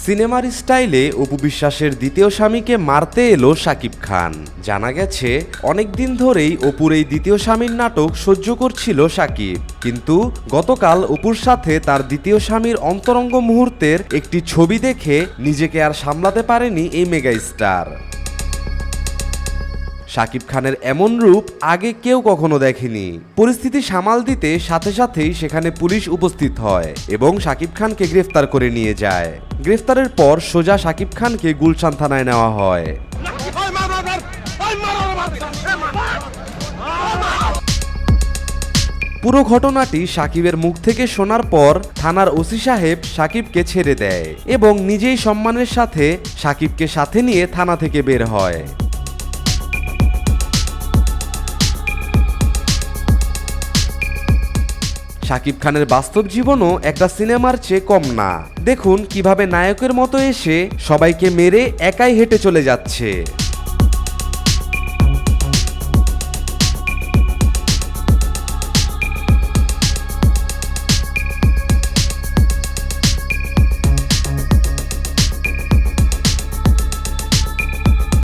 সিনেমার স্টাইলে অপু বিশ্বাসের দ্বিতীয় স্বামীকে মারতে এলো শাকিব খান। জানা গেছে অনেকদিন ধরেই অপুর এই দ্বিতীয় স্বামীর নাটক সহ্য করছিল শাকিব, কিন্তু গতকাল অপুর সাথে তার দ্বিতীয় স্বামীর অন্তরঙ্গ মুহূর্তের একটি ছবি দেখে নিজেকে আর সামলাতে পারেনি এই মেগা স্টার। শাকিব খানের এমন রূপ আগে কেউ কখনো দেখেনি। পরিস্থিতি সামাল দিতে সাথে সাথেই সেখানে পুলিশ উপস্থিত হয় এবং শাকিব খানকে গ্রেফতার করে নিয়ে যায়। গ্রেফতারের পর সোজা শাকিব খানকে গুলশান থানায় নেওয়া হয়। পুরো ঘটনাটি শাকিবের মুখ থেকে শোনার পর থানার ওসি সাহেব শাকিবকে ছেড়ে দেয় এবং নিজেই সম্মানের সাথে শাকিবকে সাথে নিয়ে থানা থেকে বের হয়। শাকিব খানের বাস্তব জীবনও একটা সিনেমার চেয়ে কম না। দেখুন কিভাবে নায়কের মতো এসে সবাইকে মেরে একাই হেঁটে চলে যাচ্ছে।